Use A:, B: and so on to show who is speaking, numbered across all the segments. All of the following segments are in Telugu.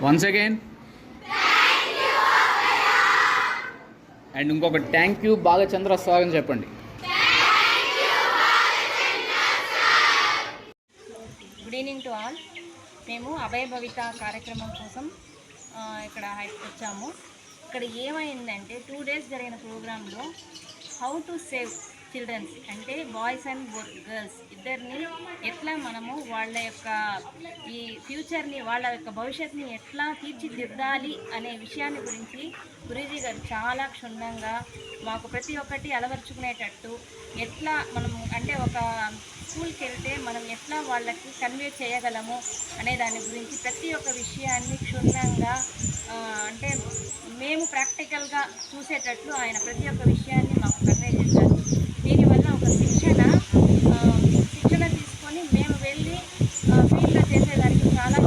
A: వన్స్ అగైన్ అండ్ ఇంకొక థ్యాంక్ యూ బాగా చంద్ర సార్ అని చెప్పండి.
B: Good evening to all. మేము అభయ భవిత కార్యక్రమం కోసం ఇక్కడ వచ్చాము. ఇక్కడ ఏమైందంటే 2 days జరిగిన ప్రోగ్రాంలో హౌ టు సేవ్ చిల్డ్రన్స్ అంటే బాయ్స్ అండ్ గర్ల్స్ ఇద్దరిని ఎట్లా మనము వాళ్ళ యొక్క ఈ ఫ్యూచర్ని వాళ్ళ యొక్క భవిష్యత్తుని ఎట్లా తీర్చిదిద్దాలి అనే విషయాన్ని గురించి గురూజీ గారు చాలా క్షుణ్ణంగా మాకు ప్రతి ఒక్కటి అలవర్చుకునేటట్టు ఎట్లా మనము అంటే ఒక స్కూల్కి వెళ్తే మనం ఎట్లా వాళ్ళకి కన్వే చేయగలము అనే దాని గురించి ప్రతి ఒక్క విషయాన్ని క్షుణ్ణంగా అంటే మేము ప్రాక్టికల్గా చూసేటట్లు ఆయన ప్రతి ఒక్క విషయాన్ని మాకు కన్వే చేశారు. దీనివల్ల ఒక శిక్షణ తీసుకొని మేము వెళ్ళి ఫీల్డ్లో చేసేదానికి చాలా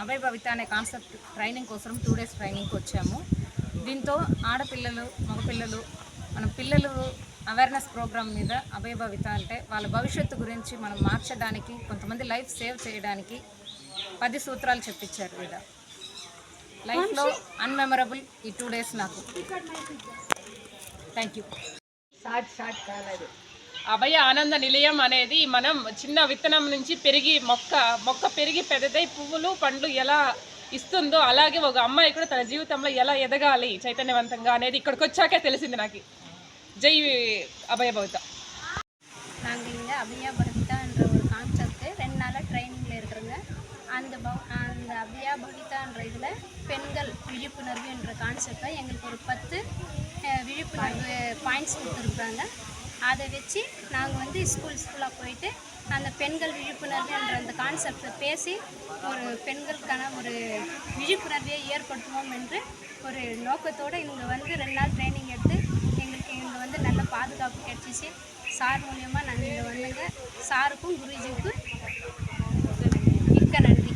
B: అభయ భవిత అనే కాన్సెప్ట్ ట్రైనింగ్ కోసం 2 days ట్రైనింగ్కి వచ్చాము. దీంతో ఆడపిల్లలు మగపిల్లలు మన పిల్లలు అవేర్నెస్ ప్రోగ్రామ్ మీద అభయ భవిత అంటే వాళ్ళ భవిష్యత్తు గురించి మనం మార్చడానికి కొంతమంది లైఫ్ సేవ్ చేయడానికి 10 సూత్రాలు చెప్పించారు. మీద లైఫ్లో అన్మెమరబుల్ ఈ 2 days నాకు. Thank you.
C: అభయ ఆనంద నిలయం అనేది మనం చిన్న విత్తనం నుంచి పెరిగి మొక్క పెరిగి పెద్దదై పువ్వులు పండ్లు ఎలా ఇస్తుందో అలాగే ఒక అమ్మాయి కూడా తన జీవితంలో ఎలా ఎదగాలి చైతన్యవంతంగా అనేది ఇక్కడికి వచ్చాకే తెలిసింది నాకు. జై అభయ భవిత.
D: நாங்கள் இங்கே அபியா பவிதான்ற ஒரு கான்செப்ட்டு 2 நாளாக ட்ரைனிங்கில் இருக்கிறோங்க. அந்த அபியா பவிதான்ற இதில் பெண்கள் விழிப்புணர்வு என்ற கான்செப்டை எங்களுக்கு ஒரு 10 விழிப்புணர்வு பாயிண்ட்ஸ் கொடுத்துருக்குறாங்க. அதை வச்சு நாங்கள் வந்து ஸ்கூலாக போயிட்டு அந்த பெண்கள் விழிப்புணர்வு என்ற அந்த கான்செப்டை பேசி ஒரு பெண்களுக்கான ஒரு விழிப்புணர்வை ஏற்படுத்துவோம் என்று ஒரு நோக்கத்தோடு இங்கே வந்து 2 நாள் ட்ரைனிங் எடுத்து எங்களுக்கு இங்கே வந்து நல்ல பாதுகாப்பு கிடச்சிச்சு. சார் மூலியமாக நாங்கள் இங்கே வந்துங்க. சாருக்கும் குருஜிக்கும் மிக்க நன்றி.